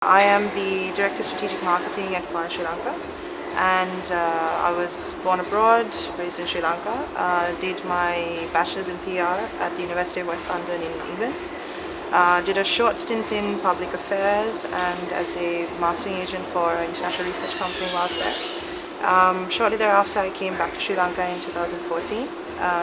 I am the Director of Strategic Marketing at Sri Lanka, and I was born abroad, raised in Sri Lanka. Did my bachelor's in PR at the University of West London in England. Did a short stint in public affairs and as a marketing agent for an international research company whilst there. Shortly thereafter, I came back to Sri Lanka in 2014,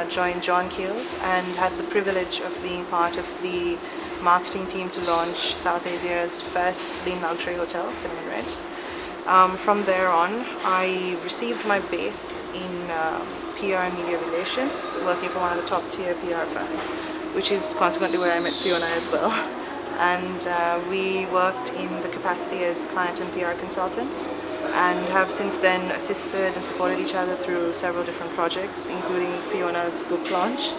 joined John Keel's, and had the privilege of being part of the marketing team to launch South Asia's first lean luxury hotel, Cinnamon Red. From there on, I received my base in PR and media relations, working for one of the top tier PR firms, which is consequently where I met Fiona as well. And we worked in the capacity as client and PR consultant, and have since then assisted and supported each other through several different projects, including Fiona's book launch,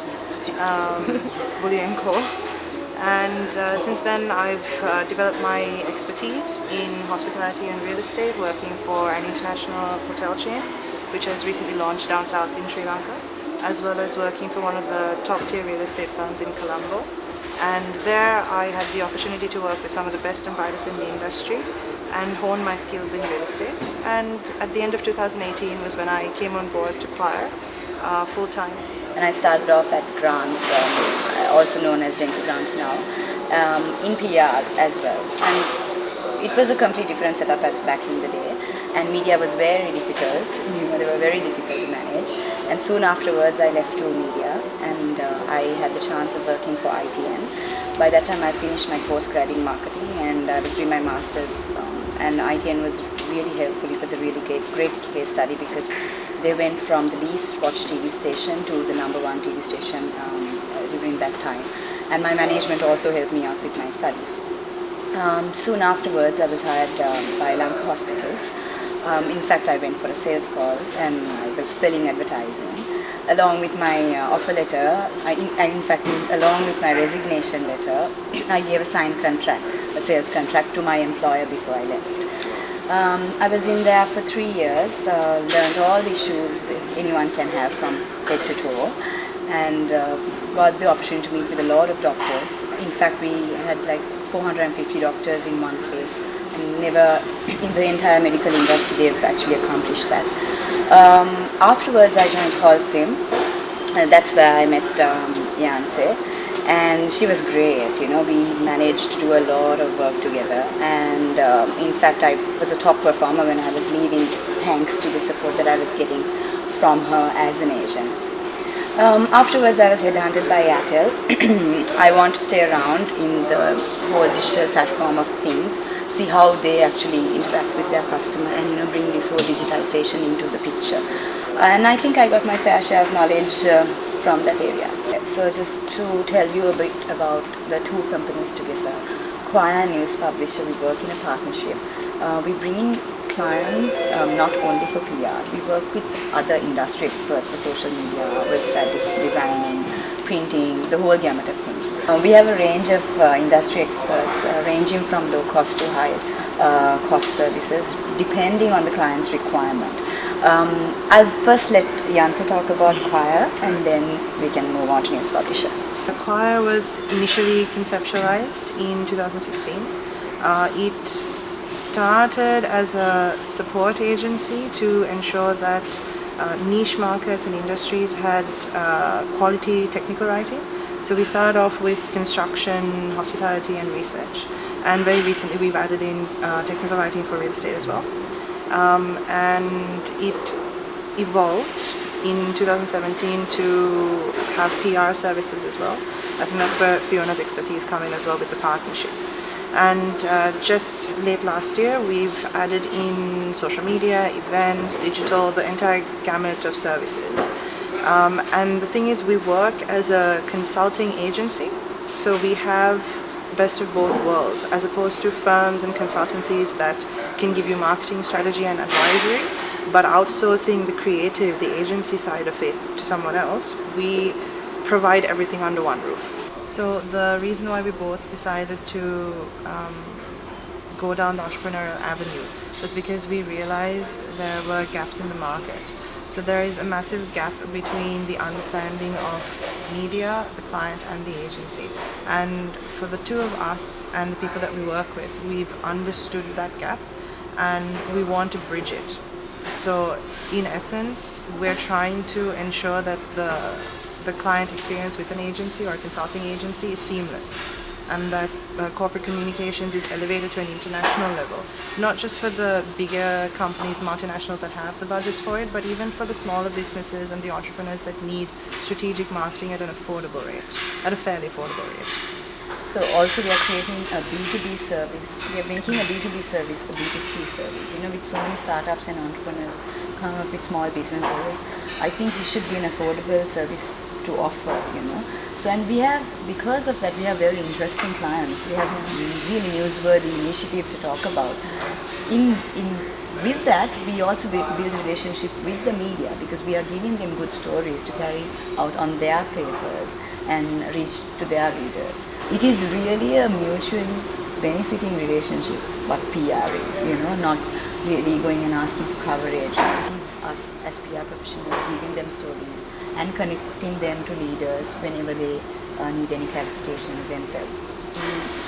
Bully & Co. And since then I've developed my expertise in hospitality and real estate, working for an international hotel chain which has recently launched down south in Sri Lanka, as well as working for one of the top tier real estate firms in Colombo. And there I had the opportunity to work with some of the best and brightest in the industry and hone my skills in real estate. And at the end of 2018 was when I came on board to Choir full-time. And I started off at Grants, also known as Dental Grants now, in PR as well. And it was a completely different setup back in the day. And media was very difficult. They were very difficult to manage. And soon afterwards, I left to media, and I had the chance of working for ITN. By that time, I finished my postgrad in marketing, and I was doing my master's. And ITN was really helpful. It was a really great case study because they went from the least watched TV station to the #1 TV station during that time. And my management also helped me out with my studies. Soon afterwards, I was hired by Lanka Hospitals. In fact, I went for a sales call and I was selling advertising. Along with my offer letter, along with my resignation letter, I gave a signed contract, a sales contract to my employer before I left. I was in there for 3 years, learned all the issues anyone can have from head to toe, and got the opportunity to meet with a lot of doctors. In fact, we had like 450 doctors in one place, and never in the entire medical industry they've actually accomplished that. Afterwards, I joined Holcim, and that's where I met Ianthe. And she was great, we managed to do a lot of work together, and in fact I was a top performer when I was leaving thanks to the support that I was getting from her as an agent. Afterwards I was headhunted by Airtel. I want to stay around in the whole digital platform of things, see how they actually interact with their customer and bring this whole digitalization into the picture. And I think I got my fair share of knowledge from that area. So just to tell you a bit about the two companies together. Choir News Publisher, we work in a partnership. We bring in clients not only for PR, we work with other industry experts for social media, website designing, printing, the whole gamut of things. We have a range of industry experts ranging from low cost to high cost services depending on the client's requirement. I'll first let Ianthe talk about Choir, and then we can move on to News Publisher. Choir was initially conceptualized in 2016. It started as a support agency to ensure that niche markets and industries had quality technical writing. So we started off with construction, hospitality and research, and very recently we've added in technical writing for real estate as well. And it evolved in 2017 to have PR services as well. I think that's where Fiona's expertise come in as well with the partnership. And just late last year we've added in social media, events, digital, the entire gamut of services. And the thing is, we work as a consulting agency, so we have best of both worlds, as opposed to firms and consultancies that can give you marketing strategy and advisory, but outsourcing the creative, the agency side of it to someone else, we provide everything under one roof. So the reason why we both decided to go down the entrepreneurial avenue was because we realized there were gaps in the market. So there is a massive gap between the understanding of media, the client, and the agency. And for the two of us and the people that we work with, we've understood that gap and we want to bridge it. So in essence, we're trying to ensure that the client experience with an agency or a consulting agency is seamless, and that corporate communications is elevated to an international level, not just for the bigger companies, multinationals that have the budgets for it, but even for the smaller businesses and the entrepreneurs that need strategic marketing at an affordable rate, at a fairly affordable rate. So also we are creating a B2B service. We are making a B2B service, a B2C service. With so many startups and entrepreneurs come up with small businesses, I think we should be an affordable service to offer, So, and we have, because of that, we have very interesting clients. We have really newsworthy initiatives to talk about. With that, we also build a relationship with the media, because we are giving them good stories to carry out on their papers and reach to their readers. It is really a mutually benefiting relationship, what PR is, not really going and asking for coverage. It is us as PR professionals giving them stories and connecting them to leaders whenever they need any clarifications themselves.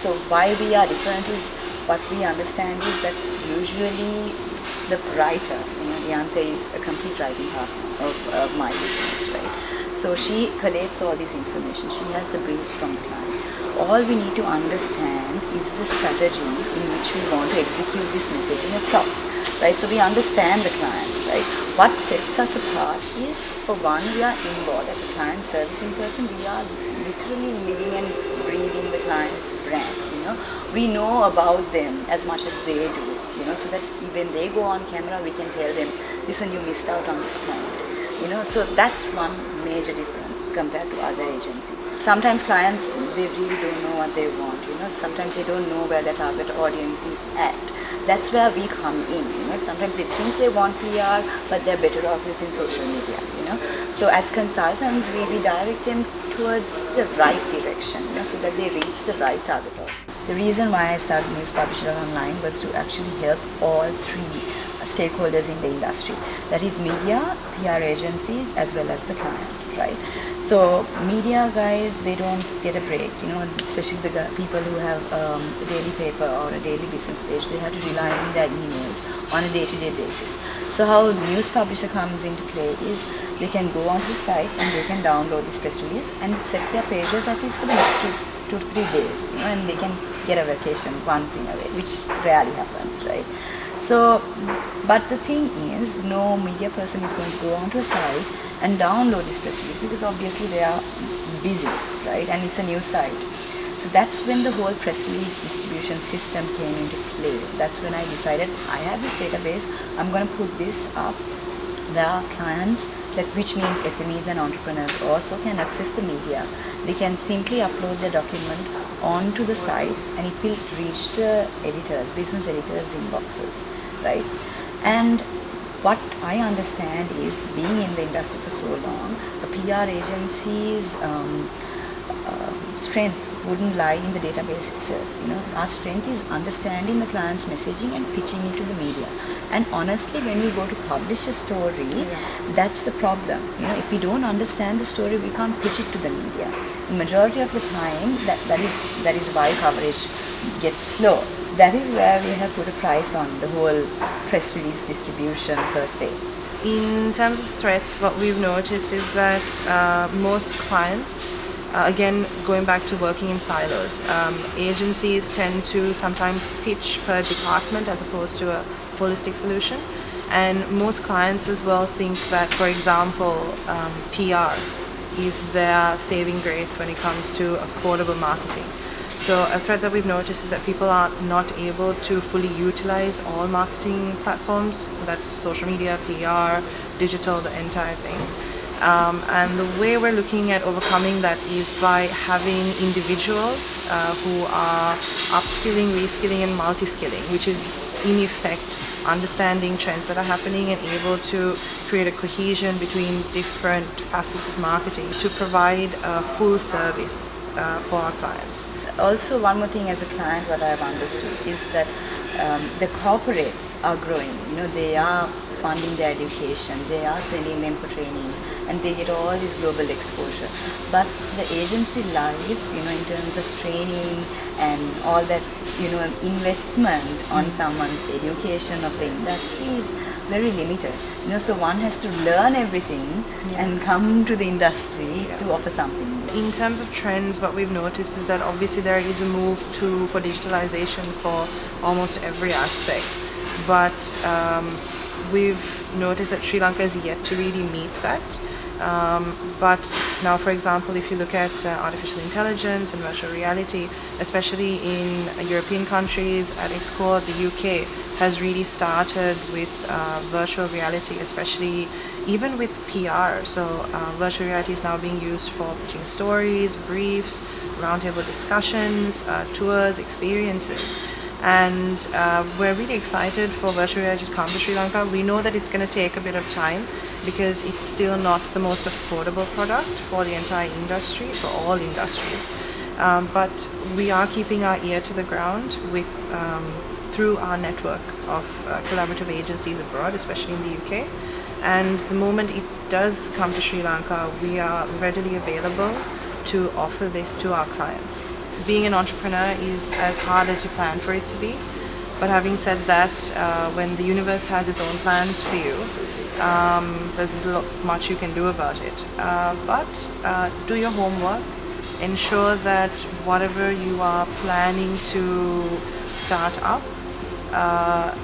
So why we are different is, what we understand is that usually the writer, Ianthe is a complete writing partner of my business, right? So she collates all this information. She has the briefs from the client. All we need to understand is the strategy in which we want to execute this messaging across, right? So we understand the client, right? What sets us apart is, for one, we are involved as a client servicing person. We are literally living and breathing the client's brand, We know about them as much as they do, so that when they go on camera, we can tell them, listen, you missed out on this client, So that's one major difference compared to other agencies. Sometimes clients, they really don't know what they want, Sometimes they don't know where their target audience is at. That's where we come in, Sometimes they think they want PR, but they're better off within social media, So as consultants, we direct them towards the right direction, so that they reach the right target audience. The reason why I started News Publisher Online was to actually help all three stakeholders in the industry. That is media, PR agencies, as well as the client, right? So media guys, they don't get a break, especially the people who have a daily paper or a daily business page. They have to rely on their emails on a day-to-day basis. So how News Publisher comes into play is, they can go onto the site and they can download this press release and set their pages at least for the next 2 to 3 days, and they can get a vacation once in a way, which rarely happens, right? So, but the thing is, no media person is going to go onto a site and download this press release, because obviously they are busy, right? And it's a new site. So that's when the whole press release distribution system came into play. That's when I decided, I have this database, I'm going to put this up. There are clients, which means SMEs and entrepreneurs also can access the media. They can simply upload their document onto the site and it will reach the editors, business editors' inboxes, right? And what I understand is, being in the industry for so long, a PR agency's strength wouldn't lie in the database itself. Our strength is understanding the client's messaging and pitching it to the media. And honestly, when we go to publish a story, that's the problem. If we don't understand the story, we can't pitch it to the media. The majority of the time, that is why coverage gets slow. That is where we have put a price on the whole press release distribution per se. In terms of threats, what we've noticed is that most clients, again, going back to working in silos, agencies tend to sometimes pitch per department as opposed to a holistic solution. And most clients as well think that, for example, PR is their saving grace when it comes to affordable marketing. So a threat that we've noticed is that people are not able to fully utilize all marketing platforms. So that's social media, PR, digital, the entire thing. And the way we're looking at overcoming that is by having individuals who are upskilling, reskilling, and multi-skilling, which is in effect understanding trends that are happening and able to create a cohesion between different facets of marketing to provide a full service for our clients. Also, one more thing as a client, what I've understood is that the corporates are growing. They are funding their education, they are sending them for trainings, and they get all this global exposure. But the agency life, in terms of training and all that, investment on someone's education of the industry is very limited. So one has to learn everything and come to the industry to offer something. In terms of trends, what we've noticed is that obviously there is a move for digitalization for almost every aspect, but we've noticed that Sri Lanka is yet to really meet that. But now, for example, if you look at artificial intelligence and virtual reality, especially in European countries, at its core, the UK has really started with virtual reality, especially even with PR. So virtual reality is now being used for pitching stories, briefs, roundtable discussions, tours, experiences. And we're really excited for virtual reality to come to Sri Lanka. We know that it's going to take a bit of time because it's still not the most affordable product for the entire industry, for all industries. But we are keeping our ear to the ground through our network of collaborative agencies abroad, especially in the UK. And the moment it does come to Sri Lanka, we are readily available to offer this to our clients. Being an entrepreneur is as hard as you plan for it to be. But having said that, when the universe has its own plans for you, there's not much you can do about it. But do your homework. Ensure that whatever you are planning to start up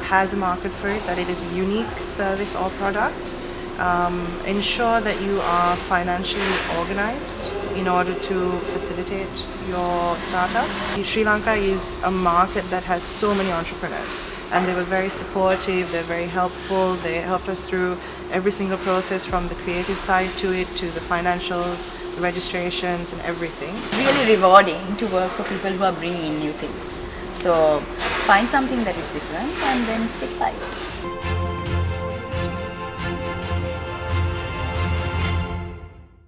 has a market for it, that it is a unique service or product. Ensure that you are financially organized in order to facilitate your startup. Sri Lanka is a market that has so many entrepreneurs, and they were very supportive, they're very helpful, they helped us through every single process, from the creative side to it, to the financials, the registrations and everything. Really rewarding to work for people who are bringing new things. So find something that is different and then stick by it.